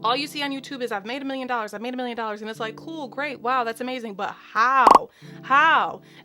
All you see on YouTube is I've made $1 million, I've made $1 million, and it's like, cool, great, wow, that's amazing, but how?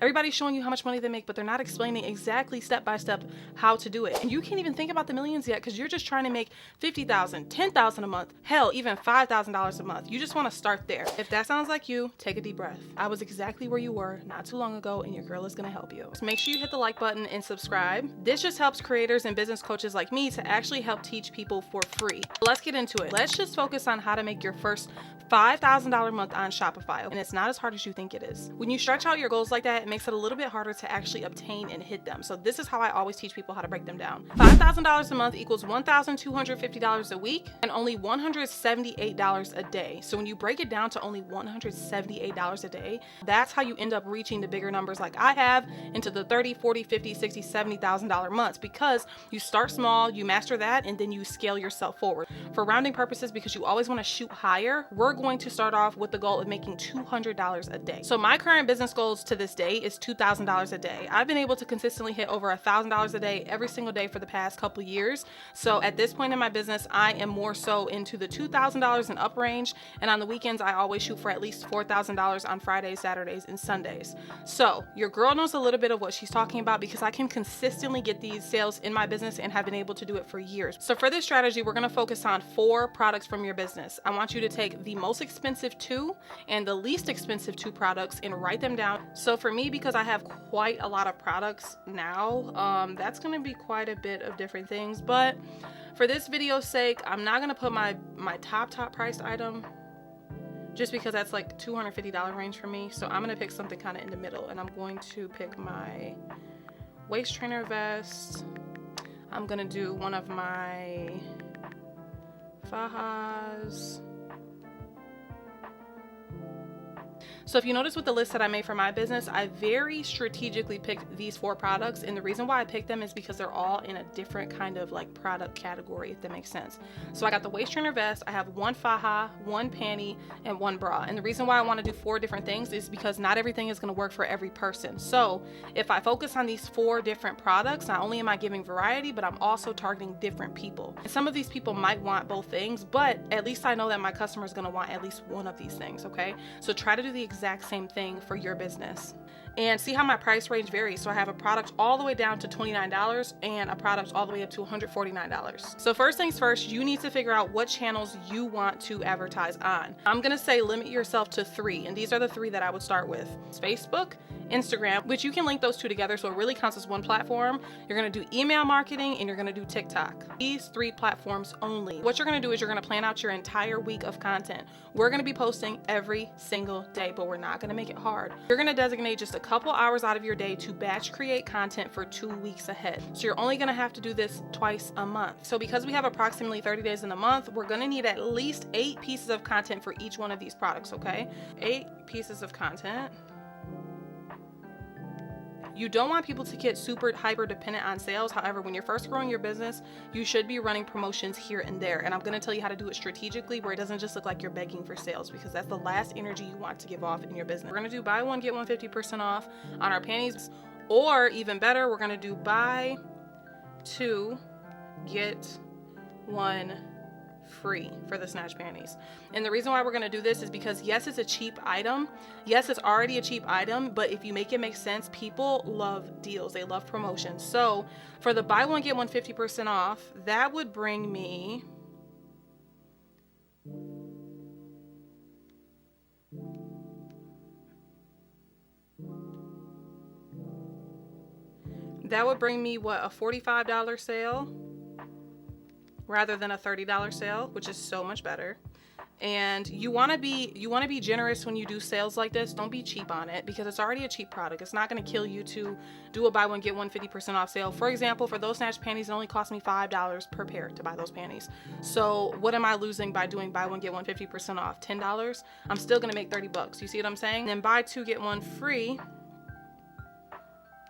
Everybody's showing you how much money they make, but they're not explaining exactly step by step how to do it. And you can't even think about the millions yet because you're just trying to make $50,000, $10,000 a month, hell, even $5,000 a month. You just want to start there. If that sounds like you, take a deep breath. I was exactly where you were not too long ago, and your girl is gonna help you. So make sure you hit the like button and subscribe. This just helps creators and business coaches like me to actually help teach people for free. Let's get into it. Let's just focus on how to make your first $5,000 a month on Shopify. And it's not as hard as you think it is. When you stretch out your goals like that, it makes it a little bit harder to actually obtain and hit them. So this is how I always teach people how to break them down. $5,000 a month equals $1,250 a week and only $178 a day. So when you break it down to only $178 a day, that's how you end up reaching the bigger numbers like I have into the $30,000, $40,000, $50,000, $60,000, $70,000 months, because you start small, you master that, and then you scale yourself forward. For rounding purposes, because you always want to shoot higher, we're going to start off with the goal of making $200 a day. So my current business goals to this day is $2,000 a day. I've been able to consistently hit over $1,000 a day every single day for the past couple years. So at this point in my business, I am more so into the $2,000 and up range. And on the weekends, I always shoot for at least $4,000 on Fridays, Saturdays, and Sundays. So your girl knows a little bit of what she's talking about because I can consistently get these sales in my business and have been able to do it for years. So for this strategy, we're going to focus on 4 products from your business. I want you to take the most expensive 2 and the least expensive 2 products and write them down. So for me, because I have quite a lot of products now, that's going to be quite a bit of different things. But for this video's sake, I'm not going to put my top priced item just because that's like $250 range for me. So I'm going to pick something kind of in the middle, and I'm going to pick my waist trainer vest. I'm going to do one of my fajas. So if you notice with the list that I made for my business, I very strategically picked these 4 products. And the reason why I picked them is because they're all in a different kind of like product category, if that makes sense. So I got the waist trainer vest, I have 1 faja, 1 panty, and 1 bra. And the reason why I want to do 4 different things is because not everything is going to work for every person. So if I focus on these 4 different products, not only am I giving variety, but I'm also targeting different people. And some of these people might want both things, but at least I know that my customer is going to want at least one of these things, okay? So try to do the exact same thing for your business and see how my price range varies. So I have a product all the way down to $29 and a product all the way up to $149. So first things first, you need to figure out what channels you want to advertise on. I'm gonna say limit yourself to 3, and these are the 3 that I would start with. It's Facebook, Instagram, which you can link those 2 together so it really counts as one platform. You're gonna do email marketing, and you're gonna do TikTok. These 3 platforms only. What you're gonna do is you're gonna plan out your entire week of content. We're gonna be posting every single day, but we're not gonna make it hard. You're gonna designate just a couple hours out of your day to batch create content for 2 weeks ahead. So you're only gonna have to do this twice a month. So because we have approximately 30 days in a month, we're gonna need at least 8 pieces of content for each one of these products, okay? 8 pieces of content. You don't want people to get super hyper dependent on sales. However, when you're first growing your business, you should be running promotions here and there. And I'm going to tell you how to do it strategically where it doesn't just look like you're begging for sales, because that's the last energy you want to give off in your business. We're going to do buy one, get one 50% off on our panties, or even better, we're going to do buy 2, get 1 free for the snatch panties. And the reason why we're going to do this is because yes, it's a cheap item. Yes, it's already a cheap item, but if you make it make sense, people love deals. They love promotions. So for the buy one, get one 50% off, that would bring me what, a $45 sale rather than a $30 sale, which is so much better. And you want to be generous when you do sales like this. Don't be cheap on it because it's already a cheap product. It's not going to kill you to do a buy one get one 50% off sale. For example, for those snatch panties, it only cost me $5 per pair to buy those panties. So what am I losing by doing buy one get one 50% off? $10. I'm still going to make $30. You see what I'm saying? And then buy 2 get 1 free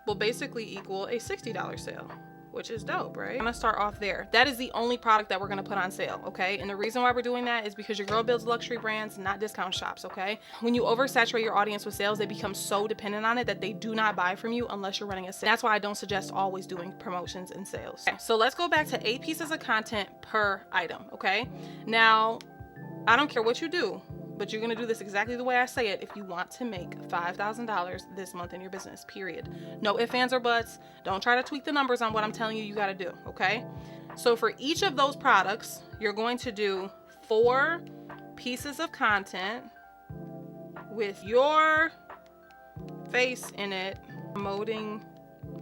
will basically equal a $60 sale, which is dope, right? I'm gonna start off there. That is the only product that we're gonna put on sale, okay? And the reason why we're doing that is because your girl builds luxury brands, not discount shops, okay? When you oversaturate your audience with sales, they become so dependent on it that they do not buy from you unless you're running a sale. That's why I don't suggest always doing promotions and sales. Okay, so let's go back to 8 pieces of content per item, okay? Now, I don't care what you do, but you're going to do this exactly the way I say it if you want to make $5,000 this month in your business, period. No ifs, ands, or buts. Don't try to tweak the numbers on what I'm telling you got to do, okay? So for each of those products, you're going to do 4 pieces of content with your face in it, promoting,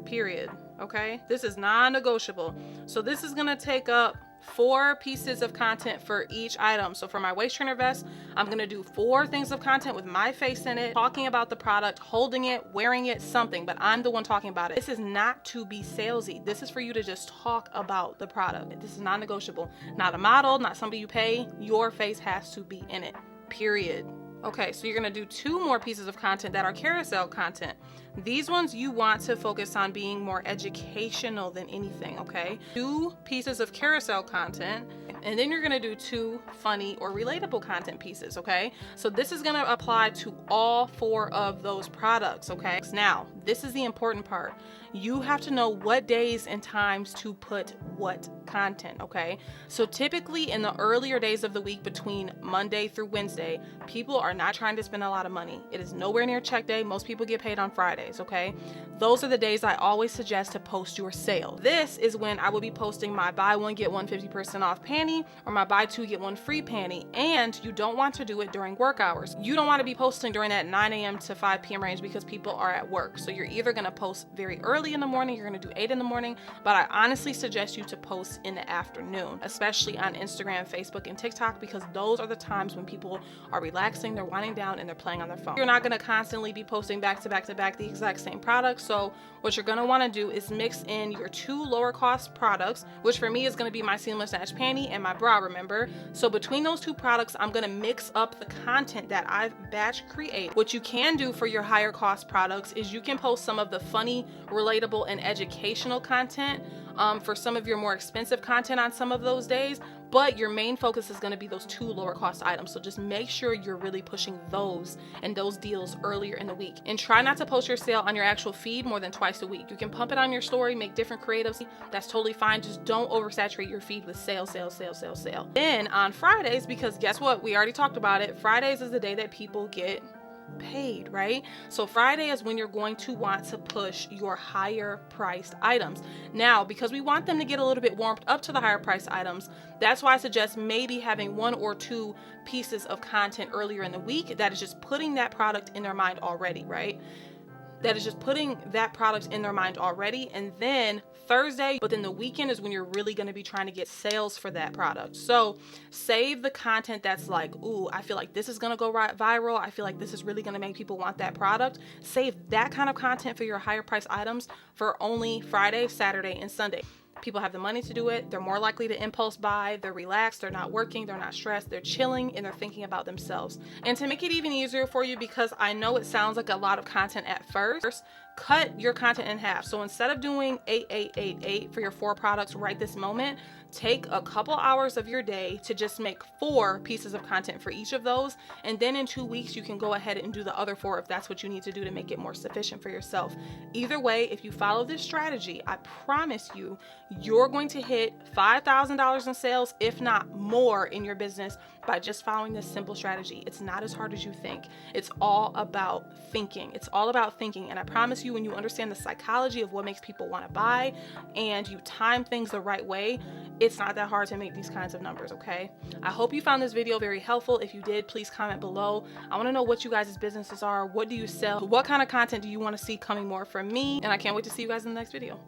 period, okay? This is non-negotiable. So this is going to take up 4 pieces of content for each item. So for my waist trainer vest, I'm going to do 4 things of content with my face in it, talking about the product, holding it, wearing it, something, but I'm the one talking about it. This is not to be salesy. This is for you to just talk about the product. This is non-negotiable. Not a model, not somebody you pay. Your face has to be in it, period. Okay, so you're going to do 2 more pieces of content that are carousel content. These ones you want to focus on being more educational than anything, okay? 2 pieces of carousel content, and then you're going to do 2 funny or relatable content pieces, okay? So this is going to apply to all 4 of those products, okay? Now, this is the important part. You have to know what days and times to put what content, okay? So typically in the earlier days of the week between Monday through Wednesday, people are not trying to spend a lot of money. It is nowhere near check day. Most people get paid on Fridays, okay? Those are the days I always suggest to post your sale. This is when I will be posting my buy one, get one 50% off panty or my buy 2, get 1 free panty. And you don't want to do it during work hours. You don't want to be posting during that 9 a.m. to 5 p.m. range because people are at work. So you're either going to post very early in the morning, you're going to do 8 in the morning, but I honestly suggest you to post in the afternoon, especially on Instagram, Facebook, and TikTok, because those are the times when people are relaxing, they're winding down, and they're playing on their phone. You're not going to constantly be posting back to back to back the exact same product. So what you're going to want to do is mix in your 2 lower cost products, which for me is going to be my seamless snatch panty and my bra, remember? So between those 2 products, I'm going to mix up the content that I've batch created. What you can do for your higher cost products is you can post some of the funny, relatable, and educational content for some of your more expensive content on some of those days, but your main focus is going to be those 2 lower cost items. So just make sure you're really pushing those and those deals earlier in the week, and try not to post your sale on your actual feed more than twice a week. You can pump it on your story, make different creatives. That's totally fine. Just don't oversaturate your feed with sale, sale, sale, sale, sale. Then on Fridays, because guess what? We already talked about it. Fridays is the day that people get paid, right? So Friday is when you're going to want to push your higher priced items. Now, because we want them to get a little bit warmed up to the higher priced items, that's why I suggest maybe having 1 or 2 pieces of content earlier in the week that is just putting that product in their mind already, right? That is just putting that product in their mind already. And then Thursday, but then the weekend is when you're really going to be trying to get sales for that product. So save the content that's like, ooh, I feel like this is going to go viral. I feel like this is really going to make people want that product. Save that kind of content for your higher price items for only Friday, Saturday, and Sunday. People have the money to do it. They're more likely to impulse buy. They're relaxed. They're not working. They're not stressed. They're chilling, and they're thinking about themselves. And to make it even easier for you, because I know it sounds like a lot of content at first, cut your content in half. So instead of doing 8, 8, 8, 8 for your 4 products right this moment, take a couple hours of your day to just make 4 pieces of content for each of those. And then in 2 weeks, you can go ahead and do the other 4 if that's what you need to do to make it more sufficient for yourself. Either way, if you follow this strategy, I promise you, you're going to hit $5,000 in sales, if not more, in your business by just following this simple strategy. It's not as hard as you think. It's all about thinking. It's all about thinking. And I promise you, when you understand the psychology of what makes people want to buy and you time things the right way, it's not that hard to make these kinds of numbers, okay? I hope you found this video very helpful. If you did, please comment below. I want to know what you guys' businesses are. What do you sell? What kind of content do you want to see coming more from me? And I can't wait to see you guys in the next video.